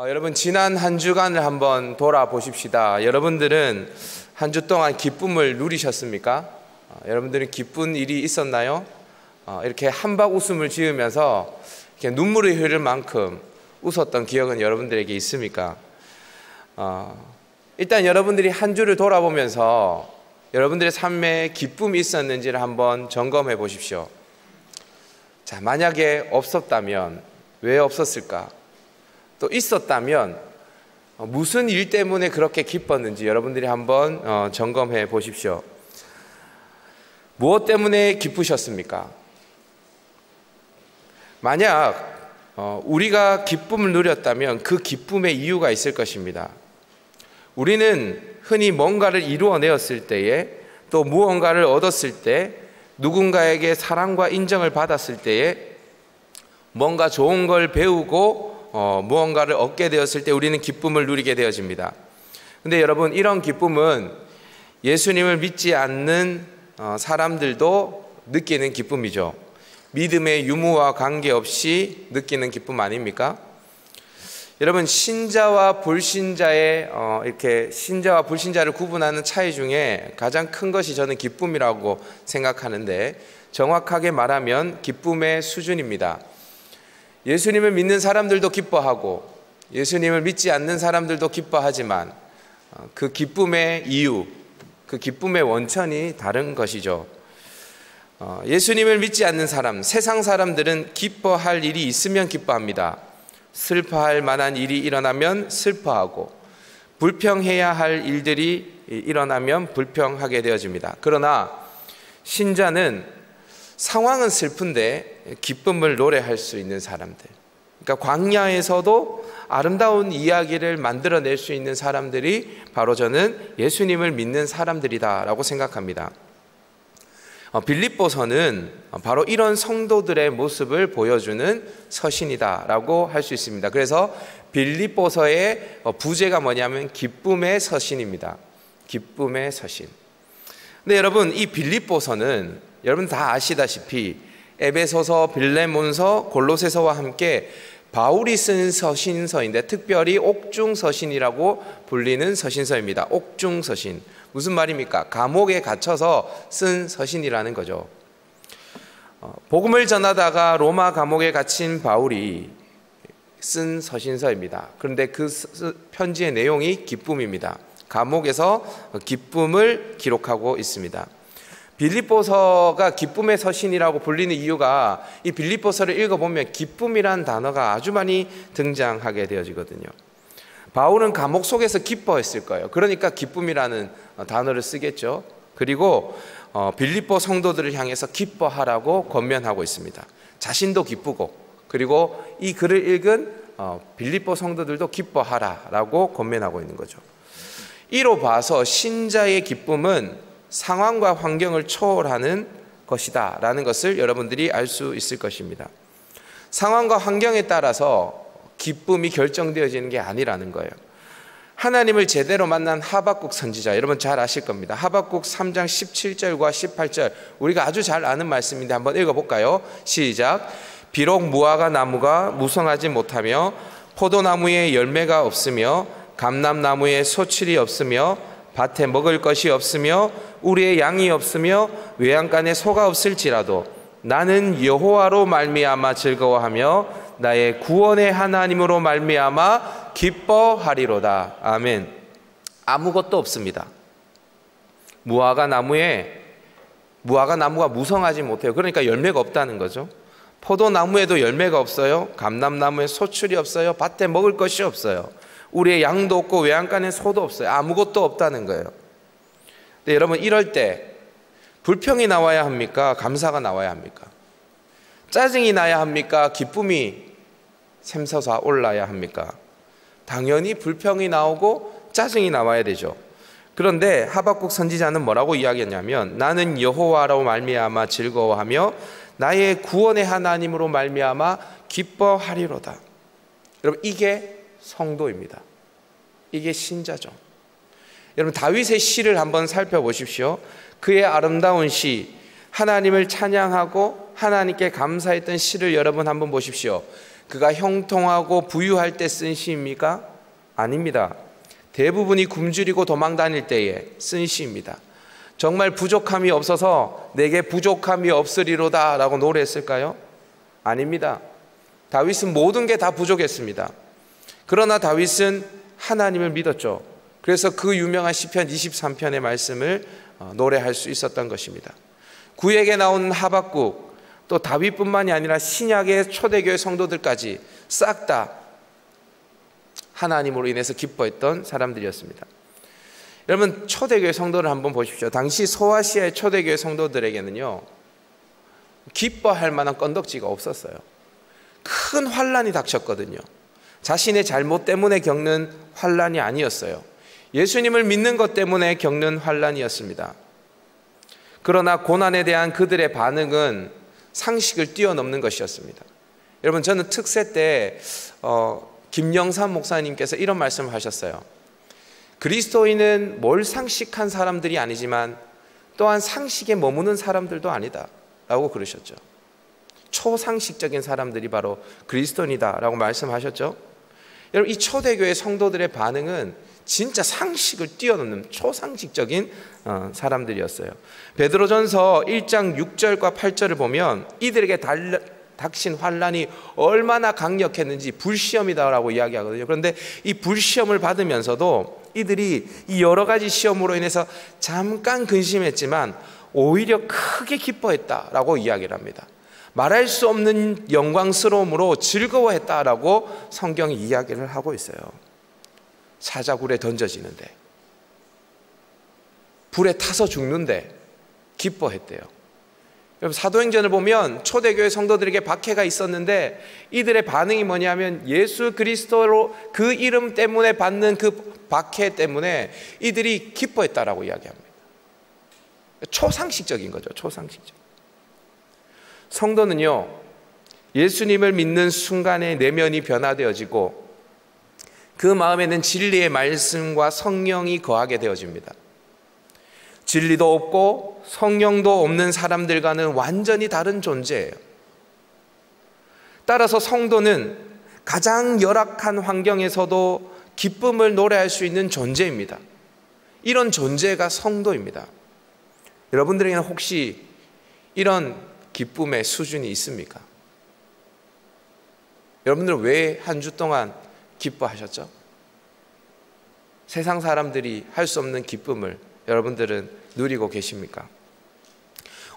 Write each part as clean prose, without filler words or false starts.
여러분 지난 한 주간을 한번 돌아보십시다. 여러분들은 한 주 동안 기쁨을 누리셨습니까? 여러분들은 기쁜 일이 있었나요? 이렇게 한박 웃음을 지으면서 이렇게 눈물이 흐를 만큼 웃었던 기억은 여러분들에게 있습니까? 일단 여러분들이 한 주를 돌아보면서 여러분들의 삶에 기쁨이 있었는지를 한번 점검해 보십시오. 자, 만약에 없었다면 왜 없었을까? 또 있었다면 무슨 일 때문에 그렇게 기뻤는지 여러분들이 한번 점검해 보십시오. 무엇 때문에 기쁘셨습니까? 만약 우리가 기쁨을 누렸다면 그 기쁨의 이유가 있을 것입니다. 우리는 흔히 뭔가를 이루어내었을 때에, 또 무언가를 얻었을 때, 누군가에게 사랑과 인정을 받았을 때에, 뭔가 좋은 걸 배우고 무언가를 얻게 되었을 때 우리는 기쁨을 누리게 되어집니다. 근데 여러분, 이런 기쁨은 예수님을 믿지 않는 사람들도 느끼는 기쁨이죠. 믿음의 유무와 관계없이 느끼는 기쁨 아닙니까? 여러분, 신자와 불신자의 이렇게 신자와 불신자를 구분하는 차이 중에 가장 큰 것이 저는 기쁨이라고 생각하는데, 정확하게 말하면 기쁨의 수준입니다. 예수님을 믿는 사람들도 기뻐하고 예수님을 믿지 않는 사람들도 기뻐하지만 그 기쁨의 이유, 그 기쁨의 원천이 다른 것이죠. 예수님을 믿지 않는 사람, 세상 사람들은 기뻐할 일이 있으면 기뻐합니다. 슬퍼할 만한 일이 일어나면 슬퍼하고 불평해야 할 일들이 일어나면 불평하게 되어집니다. 그러나 신자는 상황은 슬픈데 기쁨을 노래할 수 있는 사람들, 그러니까 광야에서도 아름다운 이야기를 만들어낼 수 있는 사람들이 바로 저는 예수님을 믿는 사람들이다라고 생각합니다. 빌립보서는 바로 이런 성도들의 모습을 보여주는 서신이다라고 할 수 있습니다. 그래서 빌립보서의 부제가 뭐냐면 기쁨의 서신입니다. 기쁨의 서신. 근데 여러분, 이 빌립보서는 여러분 다 아시다시피 에베소서, 빌레몬서, 골로새서와 함께 바울이 쓴 서신서인데 특별히 옥중서신이라고 불리는 서신서입니다. 옥중서신. 무슨 말입니까? 감옥에 갇혀서 쓴 서신이라는 거죠. 복음을 전하다가 로마 감옥에 갇힌 바울이 쓴 서신서입니다. 그런데 그 편지의 내용이 기쁨입니다. 감옥에서 기쁨을 기록하고 있습니다. 빌립보서가 기쁨의 서신이라고 불리는 이유가 이 빌립보서를 읽어보면 기쁨이라는 단어가 아주 많이 등장하게 되어지거든요. 바울은 감옥 속에서 기뻐했을 거예요. 그러니까 기쁨이라는 단어를 쓰겠죠. 그리고 빌립보 성도들을 향해서 기뻐하라고 권면하고 있습니다. 자신도 기쁘고, 그리고 이 글을 읽은 빌립보 성도들도 기뻐하라라고 권면하고 있는 거죠. 이로 봐서 신자의 기쁨은 상황과 환경을 초월하는 것이다 라는 것을 여러분들이 알 수 있을 것입니다. 상황과 환경에 따라서 기쁨이 결정되어지는 게 아니라는 거예요. 하나님을 제대로 만난 하박국 선지자, 여러분 잘 아실 겁니다. 하박국 3장 17절과 18절, 우리가 아주 잘 아는 말씀인데 한번 읽어볼까요? 시작. 비록 무화과 나무가 무성하지 못하며 포도나무에 열매가 없으며 감람나무에 소출이 없으며 밭에 먹을 것이 없으며 우리의 양이 없으며 외양간에 소가 없을지라도 나는 여호와로 말미암아 즐거워하며 나의 구원의 하나님으로 말미암아 기뻐하리로다. 아멘. 아무것도 없습니다. 무화과 나무가 무성하지 못해요. 그러니까 열매가 없다는 거죠. 포도나무에도 열매가 없어요. 감람나무에 소출이 없어요. 밭에 먹을 것이 없어요. 우리의 양도 없고 외양간에 소도 없어요. 아무것도 없다는 거예요. 근데 여러분, 이럴 때 불평이 나와야 합니까? 감사가 나와야 합니까? 짜증이 나야 합니까? 기쁨이 샘솟아 올라야 합니까? 당연히 불평이 나오고 짜증이 나와야 되죠. 그런데 하박국 선지자는 뭐라고 이야기했냐면, 나는 여호와로 말미암아 즐거워하며 나의 구원의 하나님으로 말미암아 기뻐하리로다. 여러분, 이게 성도입니다. 이게 신자죠. 여러분, 다윗의 시를 한번 살펴보십시오. 그의 아름다운 시, 하나님을 찬양하고 하나님께 감사했던 시를 여러분 한번 보십시오. 그가 형통하고 부유할 때 쓴 시입니까? 아닙니다. 대부분이 굶주리고 도망 다닐 때에 쓴 시입니다. 정말 부족함이 없어서 내게 부족함이 없으리로다 라고 노래했을까요? 아닙니다. 다윗은 모든 게 다 부족했습니다. 그러나 다윗은 하나님을 믿었죠. 그래서 그 유명한 시편 23편의 말씀을 노래할 수 있었던 것입니다. 구약에 나오는 하박국, 또 다윗뿐만이 아니라 신약의 초대교회 성도들까지 싹 다 하나님으로 인해서 기뻐했던 사람들이었습니다. 여러분, 초대교회 성도를 한번 보십시오. 당시 소아시아의 초대교회 성도들에게는요, 기뻐할 만한 건덕지가 없었어요. 큰 환난이 닥쳤거든요. 자신의 잘못 때문에 겪는 환난이 아니었어요. 예수님을 믿는 것 때문에 겪는 환난이었습니다. 그러나 고난에 대한 그들의 반응은 상식을 뛰어넘는 것이었습니다. 여러분, 저는 특세 때 김영삼 목사님께서 이런 말씀을 하셨어요. 그리스도인은 뭘 상식한 사람들이 아니지만 또한 상식에 머무는 사람들도 아니다 라고 그러셨죠. 초상식적인 사람들이 바로 그리스도인이다 라고 말씀하셨죠. 여러분, 이 초대교회 성도들의 반응은 진짜 상식을 뛰어넘는 초상식적인 사람들이었어요. 베드로전서 1장 6절과 8절을 보면 이들에게 닥친 환난이 얼마나 강력했는지 불시험이다라고 이야기하거든요. 그런데 이 불시험을 받으면서도 이들이 이 여러 가지 시험으로 인해서 잠깐 근심했지만 오히려 크게 기뻐했다라고 이야기를 합니다. 말할 수 없는 영광스러움으로 즐거워했다라고 성경이 이야기를 하고 있어요. 사자굴에 던져지는데, 불에 타서 죽는데 기뻐했대요. 여러분, 사도행전을 보면 초대교회 성도들에게 박해가 있었는데 이들의 반응이 뭐냐면 예수 그리스도로 그 이름 때문에 받는 그 박해 때문에 이들이 기뻐했다라고 이야기합니다. 초상식적인 거죠. 초상식적. 성도는요, 예수님을 믿는 순간에 내면이 변화되어지고 그 마음에는 진리의 말씀과 성령이 거하게 되어집니다. 진리도 없고 성령도 없는 사람들과는 완전히 다른 존재예요. 따라서 성도는 가장 열악한 환경에서도 기쁨을 노래할 수 있는 존재입니다. 이런 존재가 성도입니다. 여러분들에게는 혹시 이런 기쁨의 수준이 있습니까? 여러분들은 왜 한 주 동안 기뻐하셨죠? 세상 사람들이 할 수 없는 기쁨을 여러분들은 누리고 계십니까?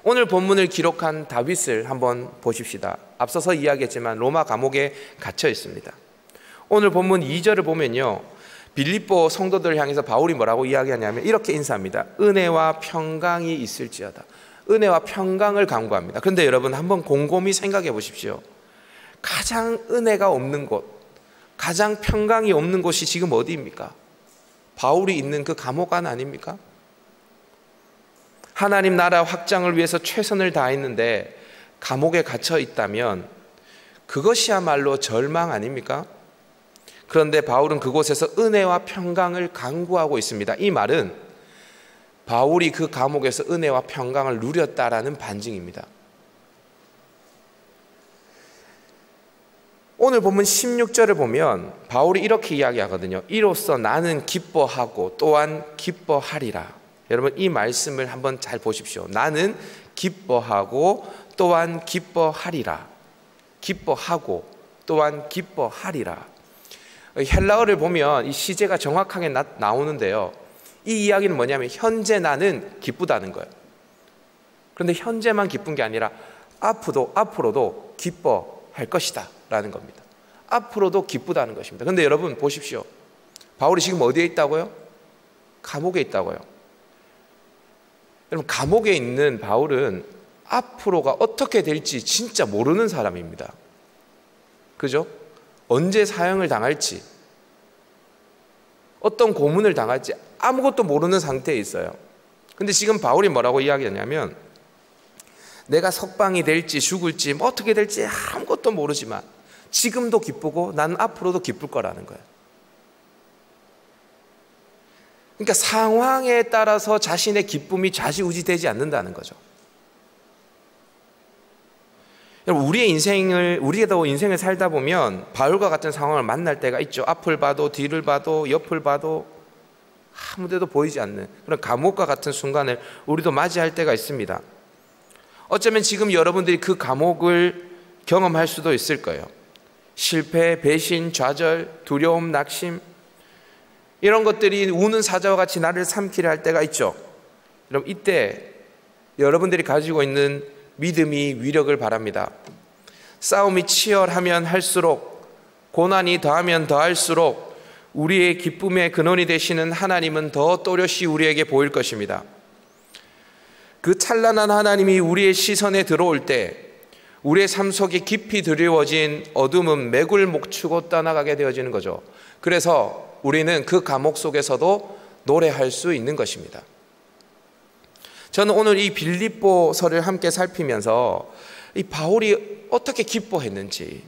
오늘 본문을 기록한 다윗을 한번 보십시다. 앞서서 이야기했지만 로마 감옥에 갇혀 있습니다. 오늘 본문 2절을 보면요, 빌립보 성도들을 향해서 바울이 뭐라고 이야기하냐면 이렇게 인사합니다. 은혜와 평강이 있을지어다. 은혜와 평강을 간구합니다. 그런데 여러분, 한번 곰곰이 생각해 보십시오. 가장 은혜가 없는 곳, 가장 평강이 없는 곳이 지금 어디입니까? 바울이 있는 그 감옥 안 아닙니까? 하나님 나라 확장을 위해서 최선을 다했는데 감옥에 갇혀 있다면 그것이야말로 절망 아닙니까? 그런데 바울은 그곳에서 은혜와 평강을 간구하고 있습니다. 이 말은 바울이 그 감옥에서 은혜와 평강을 누렸다라는 반증입니다. 오늘 본문 16절을 보면 바울이 이렇게 이야기하거든요. 이로써 나는 기뻐하고 또한 기뻐하리라. 여러분, 이 말씀을 한번 잘 보십시오. 나는 기뻐하고 또한 기뻐하리라. 기뻐하고 또한 기뻐하리라. 헬라어를 보면 이 시제가 정확하게 나오는데요, 이 이야기는 뭐냐면 현재 나는 기쁘다는 거예요. 그런데 현재만 기쁜 게 아니라 앞으로도 기뻐할 것이다 라는 겁니다. 앞으로도 기쁘다는 것입니다. 그런데 여러분 보십시오. 바울이 지금 어디에 있다고요? 감옥에 있다고요. 여러분, 감옥에 있는 바울은 앞으로가 어떻게 될지 진짜 모르는 사람입니다. 그죠? 언제 사형을 당할지, 어떤 고문을 당할지 아무것도 모르는 상태에 있어요. 근데 지금 바울이 뭐라고 이야기하냐면 내가 석방이 될지 죽을지 어떻게 될지 아무것도 모르지만 지금도 기쁘고 나는 앞으로도 기쁠 거라는 거예요. 그러니까 상황에 따라서 자신의 기쁨이 좌지우지되지 않는다는 거죠. 우리도 인생을 살다 보면 바울과 같은 상황을 만날 때가 있죠. 앞을 봐도 뒤를 봐도 옆을 봐도 아무 데도 보이지 않는 그런 감옥과 같은 순간을 우리도 맞이할 때가 있습니다. 어쩌면 지금 여러분들이 그 감옥을 경험할 수도 있을 거예요. 실패, 배신, 좌절, 두려움, 낙심, 이런 것들이 우는 사자와 같이 나를 삼키려 할 때가 있죠. 그럼 이때 여러분들이 가지고 있는 믿음이 위력을 발합니다. 싸움이 치열하면 할수록, 고난이 더하면 더할수록 우리의 기쁨의 근원이 되시는 하나님은 더 또렷이 우리에게 보일 것입니다. 그 찬란한 하나님이 우리의 시선에 들어올 때 우리의 삶 속에 깊이 드리워진 어둠은 매굴 목추고 떠나가게 되어지는 거죠. 그래서 우리는 그 감옥 속에서도 노래할 수 있는 것입니다. 저는 오늘 이 빌립보서를 함께 살피면서 이 바울이 어떻게 기뻐했는지,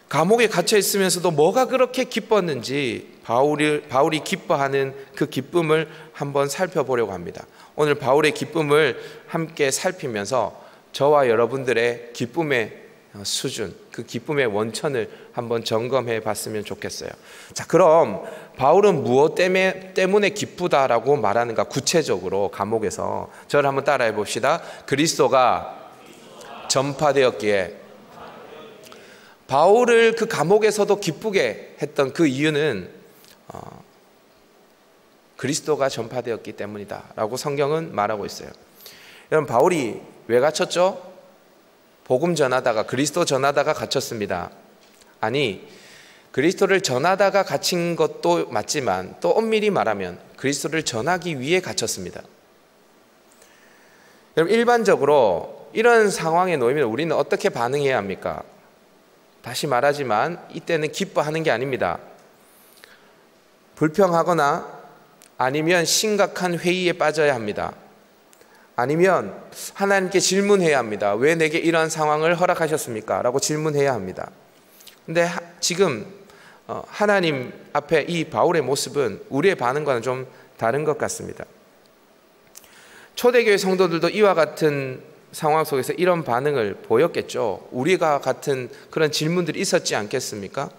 감옥에 갇혀 있으면서도 뭐가 그렇게 기뻤는지 바울이 기뻐하는 그 기쁨을 한번 살펴보려고 합니다. 오늘 바울의 기쁨을 함께 살피면서 저와 여러분들의 기쁨의 수준, 그 기쁨의 원천을 한번 점검해 봤으면 좋겠어요. 자, 그럼 바울은 무엇 때문에 기쁘다라고 말하는가? 구체적으로 감옥에서 저를 한번 따라해 봅시다. 그리스도가 전파되었기에. 바울을 그 감옥에서도 기쁘게 했던 그 이유는 그리스도가 전파되었기 때문이다 라고 성경은 말하고 있어요. 여러분, 바울이 왜 갇혔죠? 복음 전하다가, 그리스도 전하다가 갇혔습니다. 아니, 그리스도를 전하다가 갇힌 것도 맞지만 또 엄밀히 말하면 그리스도를 전하기 위해 갇혔습니다. 여러분, 일반적으로 이런 상황에 놓이면 우리는 어떻게 반응해야 합니까? 다시 말하지만 이때는 기뻐하는 게 아닙니다. 불평하거나 아니면 심각한 회의에 빠져야 합니다. 아니면 하나님께 질문해야 합니다. 왜 내게 이러한 상황을 허락하셨습니까? 라고 질문해야 합니다. 근데 지금 하나님 앞에 이 바울의 모습은 우리의 반응과는 좀 다른 것 같습니다. 초대교회 성도들도 이와 같은 상황 속에서 이런 반응을 보였겠죠. 우리가 같은 그런 질문들이 있었지 않겠습니까?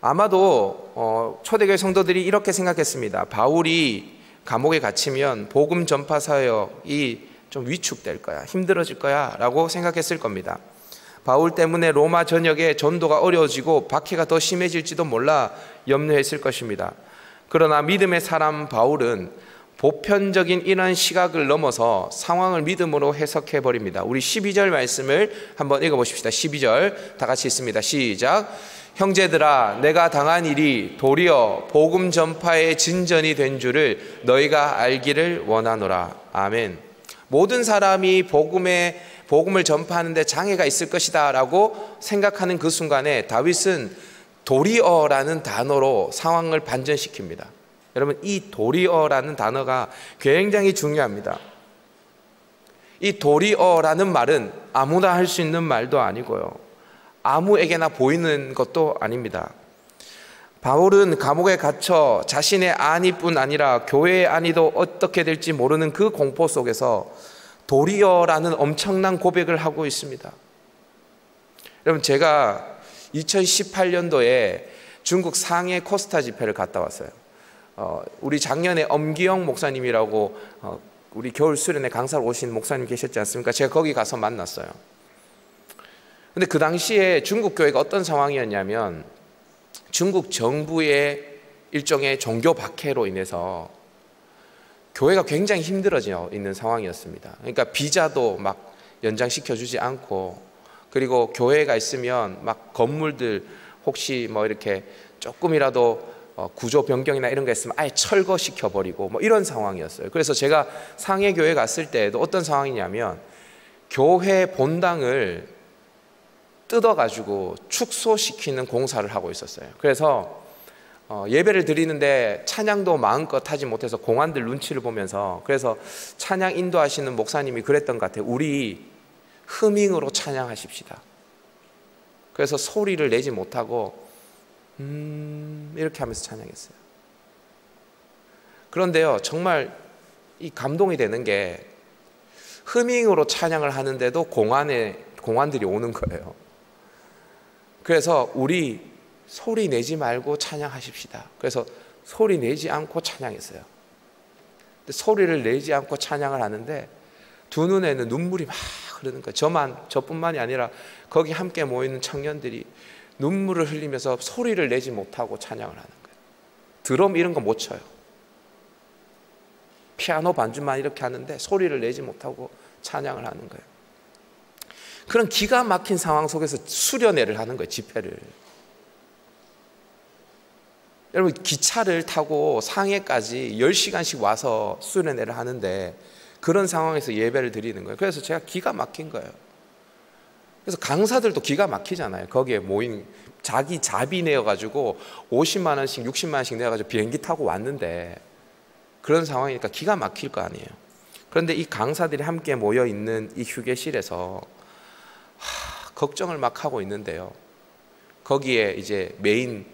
아마도 초대교회 성도들이 이렇게 생각했습니다. 바울이 감옥에 갇히면 복음 전파 사역이 좀 위축될 거야, 힘들어질 거야 라고 생각했을 겁니다. 바울 때문에 로마 전역의 전도가 어려워지고 박해가 더 심해질지도 몰라 염려했을 것입니다. 그러나 믿음의 사람 바울은 보편적인 이런 시각을 넘어서 상황을 믿음으로 해석해 버립니다. 우리 12절 말씀을 한번 읽어보십시다. 12절 다 같이 읽습니다. 시작. 형제들아, 내가 당한 일이 도리어 복음 전파의 진전이 된 줄을 너희가 알기를 원하노라. 아멘. 모든 사람이 복음을 전파하는 데 장애가 있을 것이다 라고 생각하는 그 순간에 다윗은 도리어라는 단어로 상황을 반전시킵니다. 여러분, 이 도리어라는 단어가 굉장히 중요합니다. 이 도리어라는 말은 아무나 할 수 있는 말도 아니고요, 아무에게나 보이는 것도 아닙니다. 바울은 감옥에 갇혀 자신의 안위뿐 아니라 교회의 안위도 어떻게 될지 모르는 그 공포 속에서 도리어라는 엄청난 고백을 하고 있습니다. 여러분, 제가 2018년도에 중국 상해 코스타 집회를 갔다 왔어요. 우리 작년에 엄기영 목사님이라고 우리 겨울 수련회 강사로 오신 목사님 계셨지 않습니까? 제가 거기 가서 만났어요. 근데 그 당시에 중국 교회가 어떤 상황이었냐면 중국 정부의 일종의 종교 박해로 인해서 교회가 굉장히 힘들어져 있는 상황이었습니다. 그러니까 비자도 막 연장시켜주지 않고, 그리고 교회가 있으면 막 건물들 혹시 뭐 이렇게 조금이라도 구조 변경이나 이런 게 있으면 아예 철거시켜버리고 뭐 이런 상황이었어요. 그래서 제가 상해교회 갔을 때도 어떤 상황이냐면 교회 본당을 뜯어가지고 축소시키는 공사를 하고 있었어요. 그래서 예배를 드리는데 찬양도 마음껏 하지 못해서 공안들 눈치를 보면서, 그래서 찬양 인도하시는 목사님이 그랬던 것 같아요. 우리 흐밍으로 찬양하십시다. 그래서 소리를 내지 못하고 이렇게 하면서 찬양했어요. 그런데요, 정말 이 감동이 되는 게 흐밍으로 찬양을 하는데도 공안의 공안들이 오는 거예요. 그래서 우리 소리 내지 말고 찬양하십시다. 그래서 소리 내지 않고 찬양했어요. 근데 소리를 내지 않고 찬양을 하는데 두 눈에는 눈물이 막 흐르는 거예요. 저뿐만이 아니라 거기 함께 모이는 청년들이 눈물을 흘리면서 소리를 내지 못하고 찬양을 하는 거예요. 드럼 이런 거 못 쳐요. 피아노 반주만 이렇게 하는데 소리를 내지 못하고 찬양을 하는 거예요. 그런 기가 막힌 상황 속에서 수련회를 하는 거예요. 집회를. 여러분, 기차를 타고 상해까지 10시간씩 와서 수련회를 하는데 그런 상황에서 예배를 드리는 거예요. 그래서 제가 기가 막힌 거예요. 그래서 강사들도 기가 막히잖아요. 거기에 모인 자기 자비 내어가지고 50만 원씩 60만 원씩 내어가지고 비행기 타고 왔는데 그런 상황이니까 기가 막힐 거 아니에요. 그런데 이 강사들이 함께 모여 있는 이 휴게실에서 걱정을 막 하고 있는데요. 거기에 이제 메인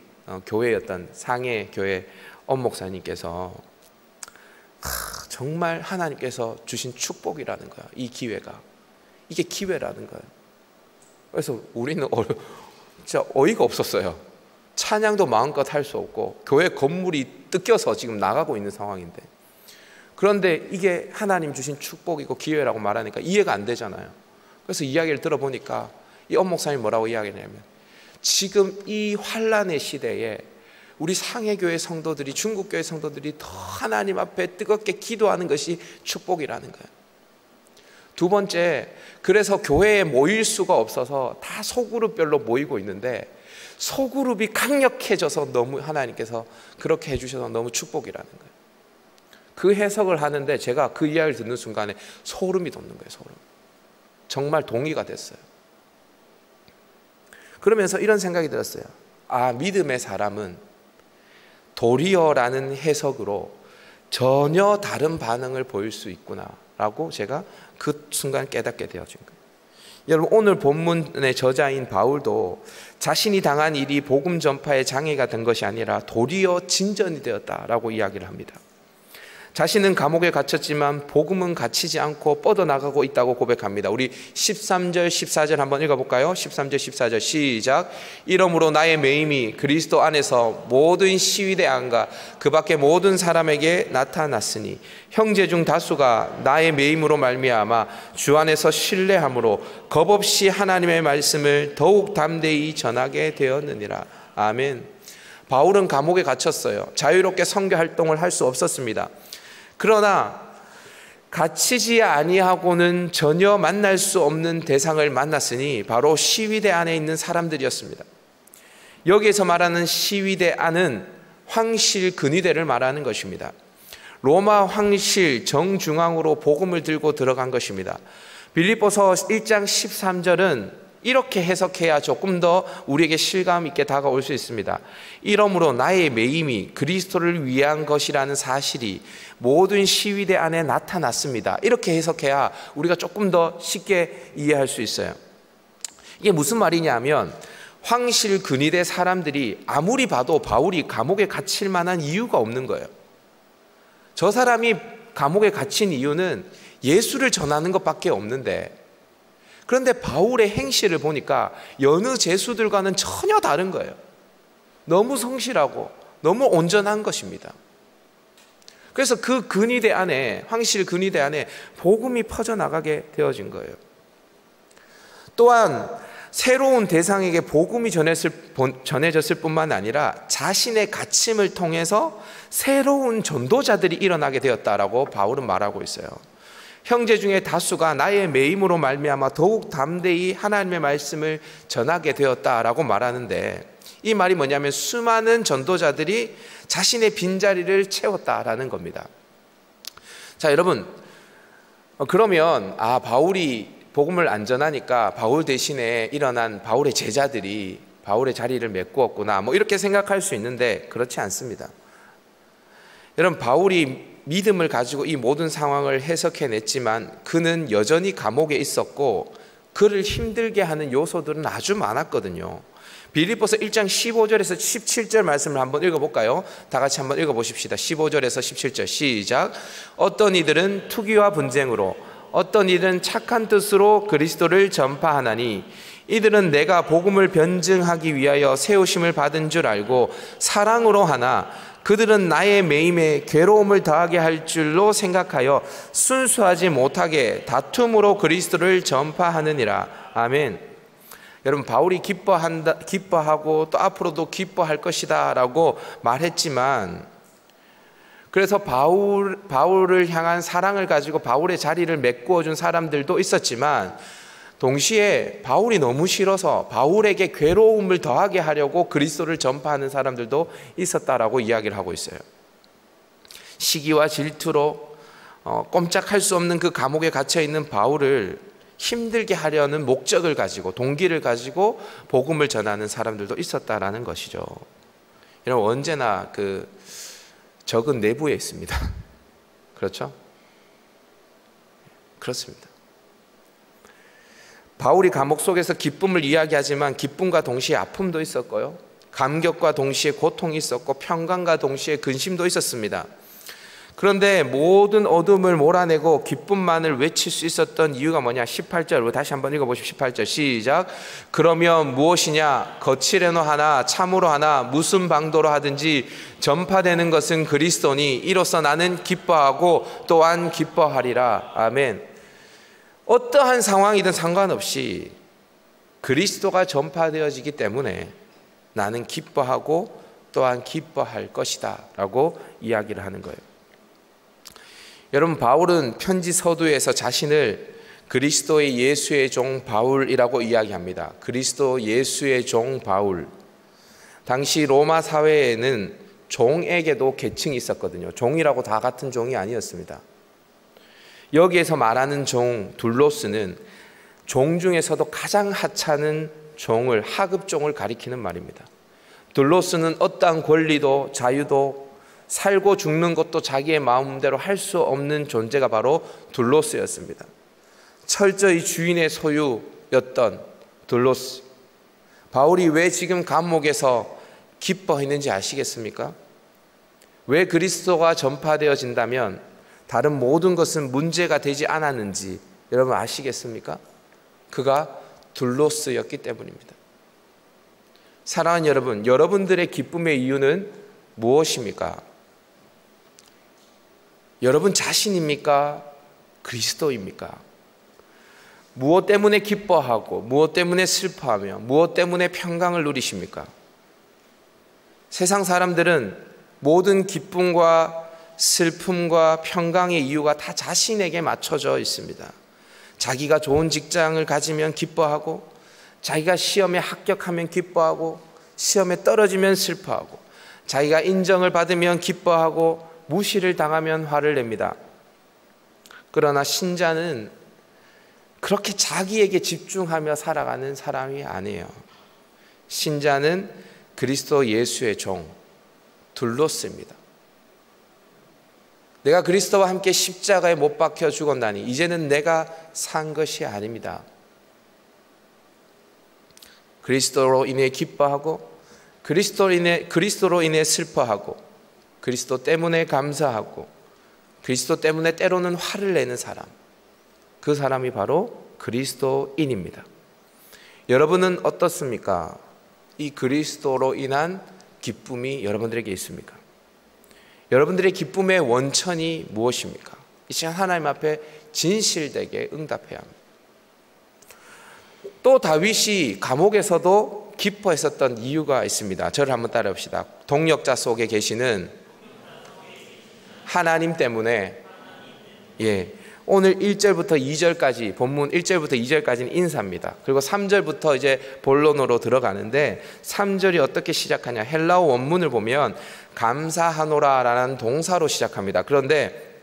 교회였던 상해 교회 엄목사님께서 정말 하나님께서 주신 축복이라는 거야. 이 기회가. 이게 기회라는 거예요. 그래서 우리는 진짜 어이가 없었어요. 찬양도 마음껏 할 수 없고 교회 건물이 뜯겨서 지금 나가고 있는 상황인데, 그런데 이게 하나님 주신 축복이고 기회라고 말하니까 이해가 안 되잖아요. 그래서 이야기를 들어보니까 이 엄목사님이 뭐라고 이야기하냐면, 지금 이 환란의 시대에 우리 상해교회 성도들이, 중국교회 성도들이 더 하나님 앞에 뜨겁게 기도하는 것이 축복이라는 거예요. 두 번째, 그래서 교회에 모일 수가 없어서 다 소그룹별로 모이고 있는데 소그룹이 강력해져서 너무 하나님께서 그렇게 해주셔서 너무 축복이라는 거예요. 그 해석을 하는데 제가 그 이야기를 듣는 순간에 소름이 돋는 거예요. 소름. 정말 동의가 됐어요. 그러면서 이런 생각이 들었어요. 아, 믿음의 사람은 도리어라는 해석으로 전혀 다른 반응을 보일 수 있구나라고 제가 그 순간 깨닫게 되어진 거예요. 여러분, 오늘 본문의 저자인 바울도 자신이 당한 일이 복음 전파의 장애가 된 것이 아니라 도리어 진전이 되었다라고 이야기를 합니다. 자신은 감옥에 갇혔지만 복음은 갇히지 않고 뻗어나가고 있다고 고백합니다. 우리 13절 14절 한번 읽어볼까요? 13절 14절 시작. 이러므로 나의 매임이 그리스도 안에서 모든 시위대 안과 그 밖에 모든 사람에게 나타났으니 형제 중 다수가 나의 매임으로 말미암아 주 안에서 신뢰함으로 겁없이 하나님의 말씀을 더욱 담대히 전하게 되었느니라. 아멘. 바울은 감옥에 갇혔어요. 자유롭게 선교 활동을 할 수 없었습니다. 그러나 갇히지 아니하고는 전혀 만날 수 없는 대상을 만났으니 바로 시위대 안에 있는 사람들이었습니다. 여기에서 말하는 시위대 안은 황실 근위대를 말하는 것입니다. 로마 황실 정중앙으로 복음을 들고 들어간 것입니다. 빌립보서 1장 13절은 이렇게 해석해야 조금 더 우리에게 실감 있게 다가올 수 있습니다. 이러므로 나의 매임이 그리스도를 위한 것이라는 사실이 모든 시위대 안에 나타났습니다. 이렇게 해석해야 우리가 조금 더 쉽게 이해할 수 있어요. 이게 무슨 말이냐면, 황실 근위대 사람들이 아무리 봐도 바울이 감옥에 갇힐 만한 이유가 없는 거예요. 저 사람이 감옥에 갇힌 이유는 예수를 전하는 것밖에 없는데, 그런데 바울의 행실을 보니까 여느 제수들과는 전혀 다른 거예요. 너무 성실하고 너무 온전한 것입니다. 그래서 그 근위대 안에, 황실 근위대 안에 복음이 퍼져나가게 되어진 거예요. 또한 새로운 대상에게 복음이 전해졌을 뿐만 아니라 자신의 갇힘을 통해서 새로운 전도자들이 일어나게 되었다라고 바울은 말하고 있어요. 형제 중에 다수가 나의 매임으로 말미암아 더욱 담대히 하나님의 말씀을 전하게 되었다라고 말하는데, 이 말이 뭐냐면 수많은 전도자들이 자신의 빈자리를 채웠다라는 겁니다. 자, 여러분, 그러면 바울이 복음을 안 전하니까 바울 대신에 일어난 바울의 제자들이 바울의 자리를 메꾸었구나, 이렇게 생각할 수 있는데 그렇지 않습니다. 여러분, 바울이 믿음을 가지고 이 모든 상황을 해석해냈지만 그는 여전히 감옥에 있었고 그를 힘들게 하는 요소들은 아주 많았거든요. 빌립보서 1장 15절에서 17절 말씀을 한번 읽어볼까요? 다 같이 한번 읽어보십시다. 15절에서 17절 시작. 어떤 이들은 투기와 분쟁으로, 어떤 이들은 착한 뜻으로 그리스도를 전파하나니 이들은 내가 복음을 변증하기 위하여 세우심을 받은 줄 알고 사랑으로 하나 그들은 나의 매임에 괴로움을 더하게 할 줄로 생각하여 순수하지 못하게 다툼으로 그리스도를 전파하느니라. 아멘. 여러분, 바울이 기뻐하고 또 앞으로도 기뻐할 것이다 라고 말했지만, 그래서 바울을 향한 사랑을 가지고 바울의 자리를 메꾸어 준 사람들도 있었지만, 동시에 바울이 너무 싫어서 바울에게 괴로움을 더하게 하려고 그리스도를 전파하는 사람들도 있었다라고 이야기를 하고 있어요. 시기와 질투로 꼼짝할 수 없는 그 감옥에 갇혀 있는 바울을 힘들게 하려는 목적을 가지고, 동기를 가지고 복음을 전하는 사람들도 있었다라는 것이죠. 여러분, 언제나 그 적은 내부에 있습니다. 그렇죠? 그렇습니다. 바울이 감옥 속에서 기쁨을 이야기하지만 기쁨과 동시에 아픔도 있었고요, 감격과 동시에 고통이 있었고, 평강과 동시에 근심도 있었습니다. 그런데 모든 어둠을 몰아내고 기쁨만을 외칠 수 있었던 이유가 뭐냐? 18절 다시 한번 읽어보십시오. 18절 시작. 그러면 무엇이냐? 거칠에노 하나 참으로 하나 무슨 방도로 하든지 전파되는 것은 그리스도니 이로써 나는 기뻐하고 또한 기뻐하리라. 아멘. 어떠한 상황이든 상관없이 그리스도가 전파되어지기 때문에 나는 기뻐하고 또한 기뻐할 것이다 라고 이야기를 하는 거예요. 여러분, 바울은 편지 서두에서 자신을 그리스도의 예수의 종 바울이라고 이야기합니다. 그리스도 예수의 종 바울. 당시 로마 사회에는 종에게도 계층이 있었거든요. 종이라고 다 같은 종이 아니었습니다. 여기에서 말하는 종 둘로스는 종 중에서도 가장 하찮은 종을, 하급종을 가리키는 말입니다. 둘로스는 어떠한 권리도 자유도 살고 죽는 것도 자기의 마음대로 할 수 없는 존재가 바로 둘로스였습니다. 철저히 주인의 소유였던 둘로스. 바울이 왜 지금 감옥에서 기뻐했는지 아시겠습니까? 왜 그리스도가 전파되어진다면 다른 모든 것은 문제가 되지 않았는지 여러분 아시겠습니까? 그가 둘로스였기 때문입니다. 사랑하는 여러분, 여러분들의 기쁨의 이유는 무엇입니까? 여러분 자신입니까? 그리스도입니까? 무엇 때문에 기뻐하고 무엇 때문에 슬퍼하며 무엇 때문에 평강을 누리십니까? 세상 사람들은 모든 기쁨과 슬픔과 평강의 이유가 다 자신에게 맞춰져 있습니다. 자기가 좋은 직장을 가지면 기뻐하고, 자기가 시험에 합격하면 기뻐하고, 시험에 떨어지면 슬퍼하고, 자기가 인정을 받으면 기뻐하고, 무시를 당하면 화를 냅니다. 그러나 신자는 그렇게 자기에게 집중하며 살아가는 사람이 아니에요. 신자는 그리스도 예수의 종 둘로스입니다. 내가 그리스도와 함께 십자가에 못 박혀 죽었나니 이제는 내가 산 것이 아닙니다. 그리스도로 인해 기뻐하고, 그리스도로 인해 슬퍼하고, 그리스도 때문에 감사하고, 그리스도 때문에 때로는 화를 내는 사람, 그 사람이 바로 그리스도인입니다. 여러분은 어떻습니까? 이 그리스도로 인한 기쁨이 여러분들에게 있습니까? 여러분들의 기쁨의 원천이 무엇입니까? 이 시간 하나님 앞에 진실되게 응답해야 합니다. 또 다윗이 감옥에서도 기뻐했었던 이유가 있습니다. 저를 한번 따라합시다. 동역자 속에 계시는 하나님 때문에, 오늘 1절부터 2절까지, 본문 1절부터 2절까지는 인사입니다. 그리고 3절부터 이제 본론으로 들어가는데, 3절이 어떻게 시작하냐? 헬라어 원문을 보면 감사하노라라는 동사로 시작합니다. 그런데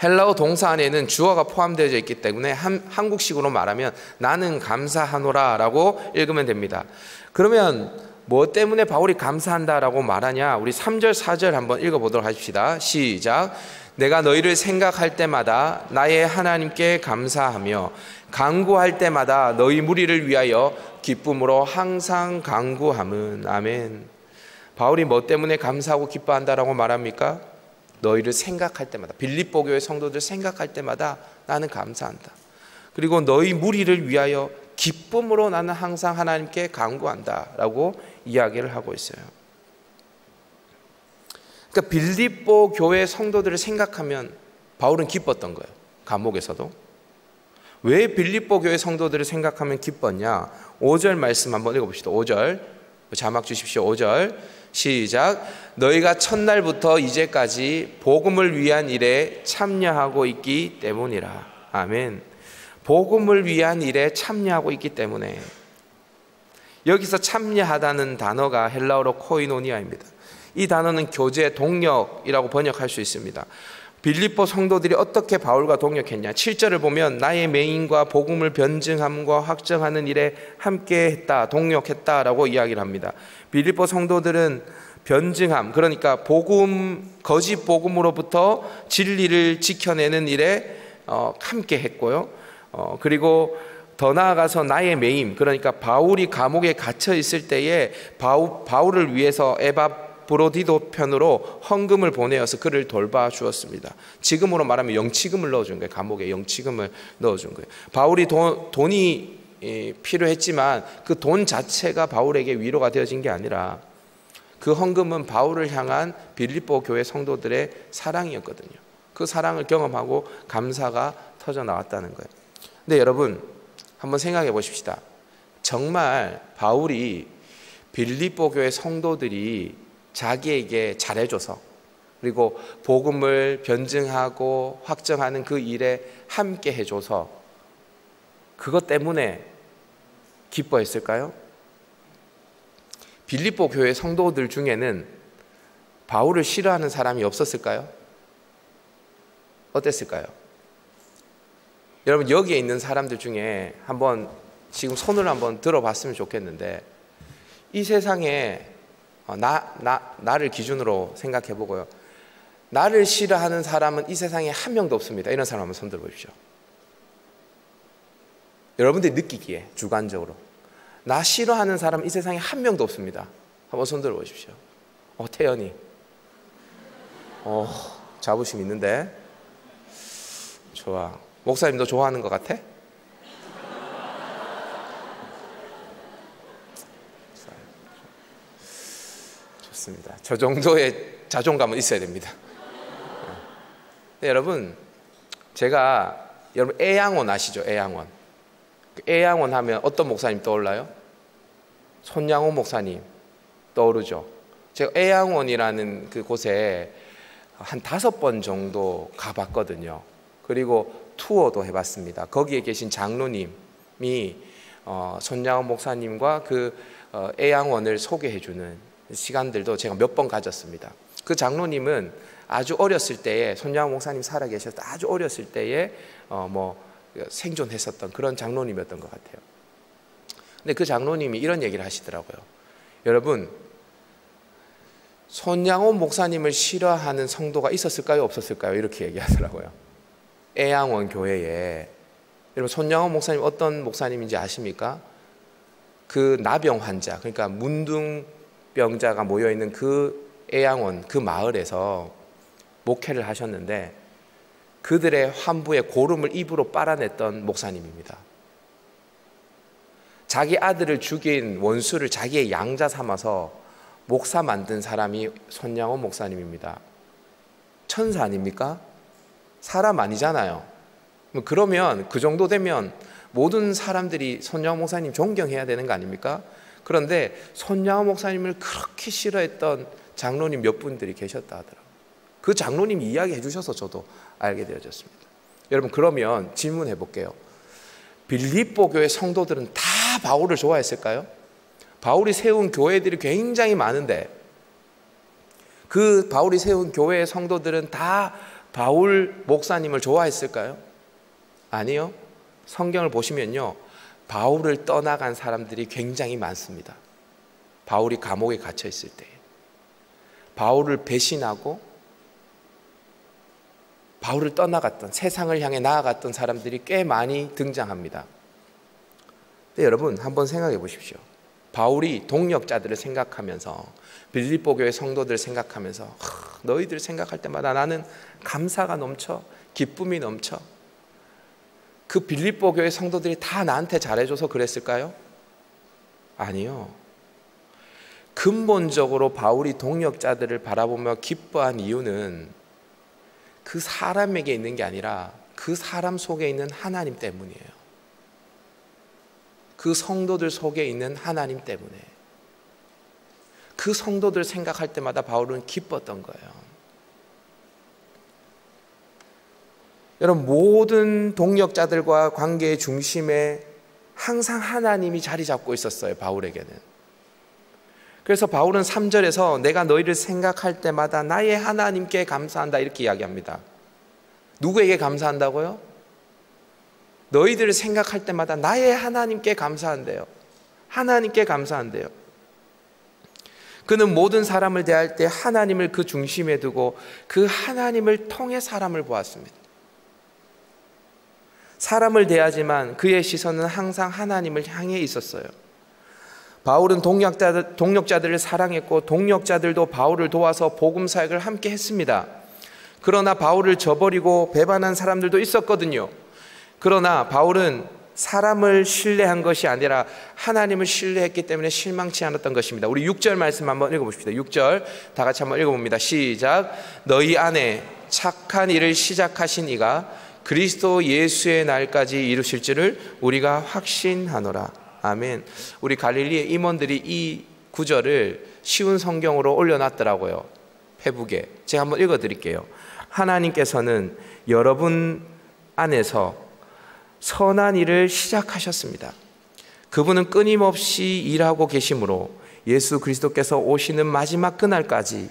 헬라어 동사 안에는 주어가 포함되어 있기 때문에 한국식으로 말하면 나는 감사하노라라고 읽으면 됩니다. 그러면 뭐 때문에 바울이 감사한다라고 말하냐? 우리 3절 4절 한번 읽어보도록 하십시다. 시작. 내가 너희를 생각할 때마다 나의 하나님께 감사하며 간구할 때마다 너희 무리를 위하여 기쁨으로 항상 간구함은. 아멘. 바울이 뭐 때문에 감사하고 기뻐한다라고 말합니까? 너희를 생각할 때마다, 빌립보 교회 성도들 생각할 때마다 나는 감사한다. 그리고 너희 무리를 위하여 기쁨으로 나는 항상 하나님께 간구한다 라고 이야기를 하고 있어요. 그러니까 빌립보 교회 성도들을 생각하면 바울은 기뻤던 거예요. 감옥에서도. 왜 빌립보 교회 성도들을 생각하면 기뻤냐? 5절 말씀 한번 읽어봅시다. 5절 자막 주십시오. 5절 시작. 너희가 첫날부터 이제까지 복음을 위한 일에 참여하고 있기 때문이라. 아멘. 복음을 위한 일에 참여하고 있기 때문에. 여기서 참여하다는 단어가 헬라어로 코이노니아입니다. 이 단어는 교제, 동력이라고 번역할 수 있습니다. 빌립보 성도들이 어떻게 바울과 동역했냐? 7절을 보면 나의 맹인과 복음을 변증함과 확정하는 일에 함께했다, 동역했다라고 이야기를 합니다. 빌립보 성도들은 변증함, 그러니까 복음, 거짓 복음으로부터 진리를 지켜내는 일에 함께했고요. 그리고 더 나아가서 나의 매임, 그러니까 바울이 감옥에 갇혀 있을 때에 바울을 위해서 에바브로디도 편으로 헌금을 보내어서 그를 돌봐 주었습니다. 지금으로 말하면 영치금을 넣어준 거예요. 감옥에 영치금을 넣어준 거예요. 바울이 돈이 필요했지만 그 돈 자체가 바울에게 위로가 되어진 게 아니라 그 헌금은 바울을 향한 빌립보 교회 성도들의 사랑이었거든요. 그 사랑을 경험하고 감사가 터져 나왔다는 거예요. 근데 여러분 한번 생각해 보십시다. 정말 바울이 빌립보 교회 성도들이 자기에게 잘해줘서 그리고 복음을 변증하고 확정하는 그 일에 함께 해줘서 그것 때문에 기뻐했을까요? 빌립보 교회 성도들 중에는 바울을 싫어하는 사람이 없었을까요? 어땠을까요? 여러분 여기에 있는 사람들 중에 한번 지금 손을 한번 들어봤으면 좋겠는데 이 세상에 나를 기준으로 생각해 보고요. 나를 싫어하는 사람은 이 세상에 한 명도 없습니다. 이런 사람 한번 손 들어보십시오. 여러분들이 느끼기에 주관적으로 나 싫어하는 사람은 이 세상에 한 명도 없습니다. 한번 손 들어보십시오. 태연이 자부심 있는데 좋아. 목사님도 좋아하는 것 같아? 좋습니다. 저 정도의 자존감은 있어야 됩니다. 근데 여러분 제가 여러분 애양원 아시죠? 애양원. 애양원 하면 어떤 목사님 떠올라요? 손양호 목사님 떠오르죠. 제가 애양원이라는 그 곳에 한 5번 정도 가봤거든요. 그리고 투어도 해봤습니다. 거기에 계신 장로님이 손양호 목사님과 그 애양원을 소개해주는 시간들도 제가 몇 번 가졌습니다. 그 장로님은 아주 어렸을 때에 손양호 목사님 살아계셨을 때 아주 어렸을 때에 생존했었던 그런 장로님이었던 것 같아요. 근데 그 장로님이 이런 얘기를 하시더라고요. 여러분 손양호 목사님을 싫어하는 성도가 있었을까요? 없었을까요? 이렇게 얘기하더라고요. 애양원 교회에. 여러분 손양호 목사님 어떤 목사님인지 아십니까? 그 나병 환자, 그러니까 문둥병자가 모여있는 그 애양원 그 마을에서 목회를 하셨는데 그들의 환부의 고름을 입으로 빨아냈던 목사님입니다. 자기 아들을 죽인 원수를 자기의 양자 삼아서 목사 만든 사람이 손양호 목사님입니다. 천사 아닙니까? 사람 아니잖아요. 그러면 그 정도 되면 모든 사람들이 손양호 목사님 존경해야 되는 거 아닙니까? 그런데 손양호 목사님을 그렇게 싫어했던 장로님 몇 분들이 계셨다 하더라고요. 그 장로님이 이야기해 주셔서 저도 알게 되어졌습니다. 여러분 그러면 질문해 볼게요. 빌립보 교회 성도들은 다 바울을 좋아했을까요? 바울이 세운 교회들이 굉장히 많은데 그 바울이 세운 교회의 성도들은 다 바울 목사님을 좋아했을까요? 아니요. 성경을 보시면요. 바울을 떠나간 사람들이 굉장히 많습니다. 바울이 감옥에 갇혀 있을 때 바울을 배신하고 바울을 떠나갔던 세상을 향해 나아갔던 사람들이 꽤 많이 등장합니다. 근데 여러분 한번 생각해 보십시오. 바울이 동역자들을 생각하면서 빌립보 교회 성도들을 생각하면서 너희들 생각할 때마다 나는 감사가 넘쳐, 기쁨이 넘쳐. 그 빌립보 교회 성도들이 다 나한테 잘해줘서 그랬을까요? 아니요. 근본적으로 바울이 동역자들을 바라보며 기뻐한 이유는 그 사람에게 있는 게 아니라 그 사람 속에 있는 하나님 때문이에요. 그 성도들 속에 있는 하나님 때문에. 그 성도들 생각할 때마다 바울은 기뻤던 거예요. 여러분, 모든 동역자들과 관계의 중심에 항상 하나님이 자리 잡고 있었어요, 바울에게는. 그래서 바울은 3절에서 내가 너희를 생각할 때마다 나의 하나님께 감사한다 이렇게 이야기합니다. 누구에게 감사한다고요? 너희들을 생각할 때마다 나의 하나님께 감사한대요. 하나님께 감사한대요. 그는 모든 사람을 대할 때 하나님을 그 중심에 두고 그 하나님을 통해 사람을 보았습니다. 사람을 대하지만 그의 시선은 항상 하나님을 향해 있었어요. 바울은 동역자들을 사랑했고 동역자들도 바울을 도와서 복음 사역을 함께 했습니다. 그러나 바울을 저버리고 배반한 사람들도 있었거든요. 그러나 바울은 사람을 신뢰한 것이 아니라 하나님을 신뢰했기 때문에 실망치 않았던 것입니다. 우리 6절 말씀 한번 읽어봅시다. 6절 다 같이 한번 읽어봅니다. 시작. 너희 안에 착한 일을 시작하신 이가 그리스도 예수의 날까지 이루실 줄을 우리가 확신하노라. 아멘. 우리 갈릴리의 임원들이 이 구절을 쉬운 성경으로 올려놨더라고요. 페북에. 제가 한번 읽어드릴게요. 하나님께서는 여러분 안에서 선한 일을 시작하셨습니다. 그분은 끊임없이 일하고 계시므로 예수 그리스도께서 오시는 마지막 그날까지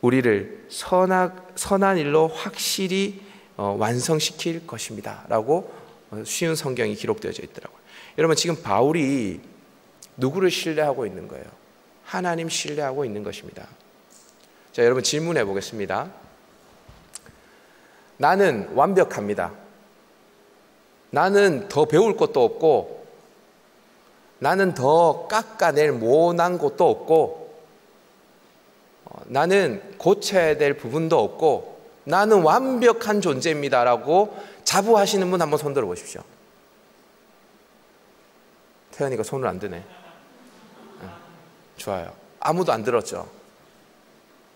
우리를 선한 일로 확실히 완성시킬 것입니다 라고 쉬운 성경이 기록되어져 있더라고요. 여러분, 지금 바울이 누구를 신뢰하고 있는 거예요? 하나님 신뢰하고 있는 것입니다. 자, 여러분 질문해 보겠습니다. 나는 완벽합니다. 나는 더 배울 것도 없고 나는 더 깎아낼 모난 것도 없고 나는 고쳐야 될 부분도 없고 나는 완벽한 존재입니다 라고 자부하시는 분 한번 손 들어 보십시오. 태연이가 손을 안 드네. 좋아요. 아무도 안 들었죠.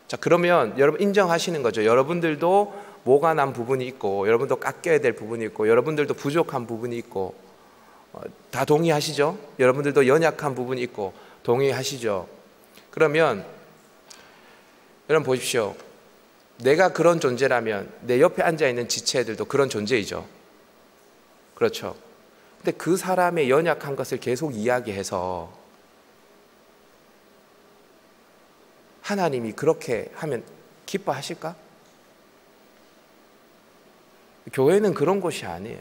자, 그러면 여러분 인정하시는 거죠. 여러분들도 모가 난 부분이 있고 여러분도 깎여야 될 부분이 있고 여러분들도 부족한 부분이 있고 다 동의하시죠? 여러분들도 연약한 부분이 있고 동의하시죠? 그러면 여러분 보십시오. 내가 그런 존재라면 내 옆에 앉아있는 지체들도 그런 존재이죠. 그렇죠. 근데 그 사람의 연약한 것을 계속 이야기해서 하나님이 그렇게 하면 기뻐하실까? 교회는 그런 곳이 아니에요.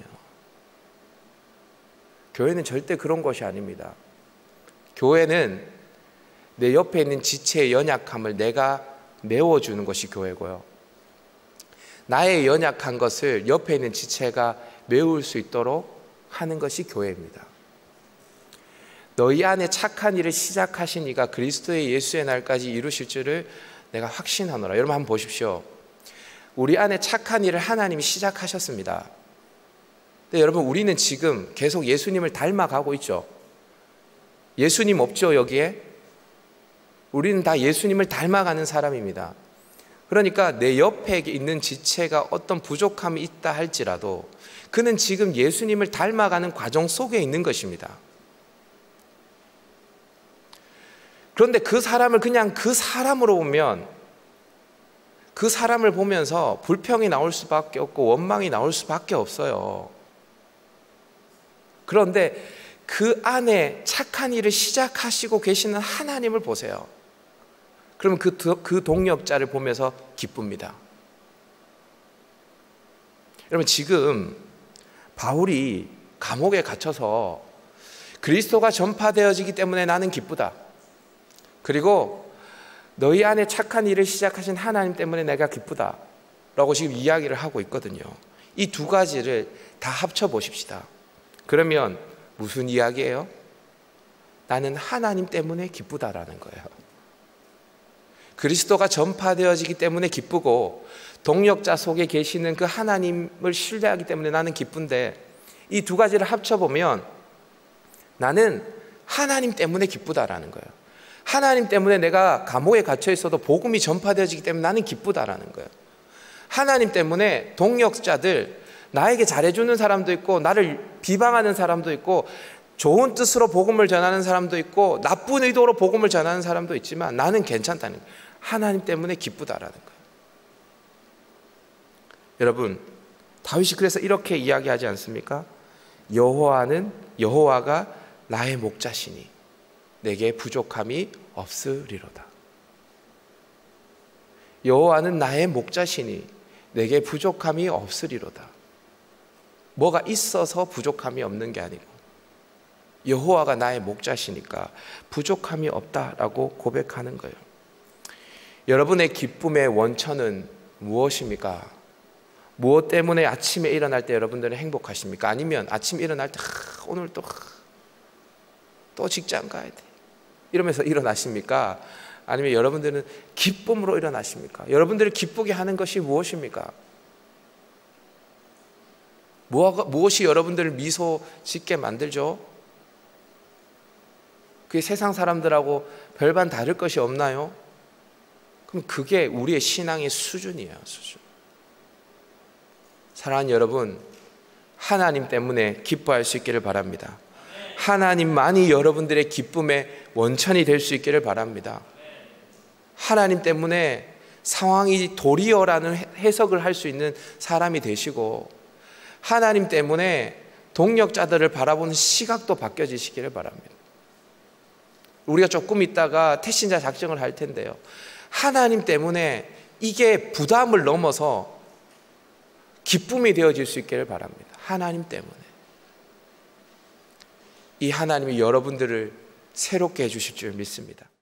교회는 절대 그런 곳이 아닙니다. 교회는 내 옆에 있는 지체의 연약함을 내가 메워주는 것이 교회고요. 나의 연약한 것을 옆에 있는 지체가 메울 수 있도록 하는 것이 교회입니다. 너희 안에 착한 일을 시작하신 이가 그리스도의 예수의 날까지 이루실 줄을 내가 확신하노라. 여러분 한번 보십시오. 우리 안에 착한 일을 하나님이 시작하셨습니다. 근데 여러분 우리는 지금 계속 예수님을 닮아가고 있죠. 예수님 없죠 여기에? 우리는 다 예수님을 닮아가는 사람입니다. 그러니까 내 옆에 있는 지체가 어떤 부족함이 있다 할지라도 그는 지금 예수님을 닮아가는 과정 속에 있는 것입니다. 그런데 그 사람을 그냥 그 사람으로 보면 그 사람을 보면서 불평이 나올 수밖에 없고 원망이 나올 수밖에 없어요. 그런데 그 안에 착한 일을 시작하시고 계시는 하나님을 보세요. 그러면 그 동역자를 보면서 기쁩니다. 여러분 지금 바울이 감옥에 gat혀서 그리스도가 전파되어지기 때문에 나는 기쁘다. 그리고 너희 안에 착한 일을 시작하신 하나님 때문에 내가 기쁘다 라고 지금 이야기를 하고 있거든요. 이 두 가지를 다 합쳐 보십시다. 그러면 무슨 이야기예요? 나는 하나님 때문에 기쁘다라는 거예요. 그리스도가 전파되어지기 때문에 기쁘고 동역자 속에 계시는 그 하나님을 신뢰하기 때문에 나는 기쁜데, 이 두 가지를 합쳐보면 나는 하나님 때문에 기쁘다라는 거예요. 하나님 때문에 내가 감옥에 갇혀 있어도 복음이 전파되어지기 때문에 나는 기쁘다라는 거예요. 하나님 때문에 동역자들, 나에게 잘해주는 사람도 있고 나를 비방하는 사람도 있고 좋은 뜻으로 복음을 전하는 사람도 있고 나쁜 의도로 복음을 전하는 사람도 있지만 나는 괜찮다는 거예요. 하나님 때문에 기쁘다라는 거예요. 여러분, 다윗이 그래서 이렇게 이야기하지 않습니까? 여호와가 나의 목자시니 내게 부족함이 없으리로다. 여호와는 나의 목자시니 내게 부족함이 없으리로다. 뭐가 있어서 부족함이 없는 게 아니고 여호와가 나의 목자시니까 부족함이 없다라고 고백하는 거예요. 여러분의 기쁨의 원천은 무엇입니까? 무엇 때문에 아침에 일어날 때 여러분들은 행복하십니까? 아니면 아침에 일어날 때 오늘 또 직장 가야 돼 이러면서 일어나십니까? 아니면 여러분들은 기쁨으로 일어나십니까? 여러분들을 기쁘게 하는 것이 무엇입니까? 무엇이 여러분들을 미소 짓게 만들죠? 그게 세상 사람들하고 별반 다를 것이 없나요? 그럼 그게 우리의 신앙의 수준이에요, 수준. 사랑하는 여러분, 하나님 때문에 기뻐할 수 있기를 바랍니다. 하나님만이 여러분들의 기쁨의 원천이 될 수 있기를 바랍니다. 하나님 때문에 상황이 도리어라는 해석을 할 수 있는 사람이 되시고, 하나님 때문에 동역자들을 바라보는 시각도 바뀌어지시기를 바랍니다. 우리가 조금 있다가 태신자 작정을 할 텐데요, 하나님 때문에 이게 부담을 넘어서 기쁨이 되어질 수 있기를 바랍니다. 하나님 때문에. 이 하나님이 여러분들을 새롭게 해주실 줄 믿습니다.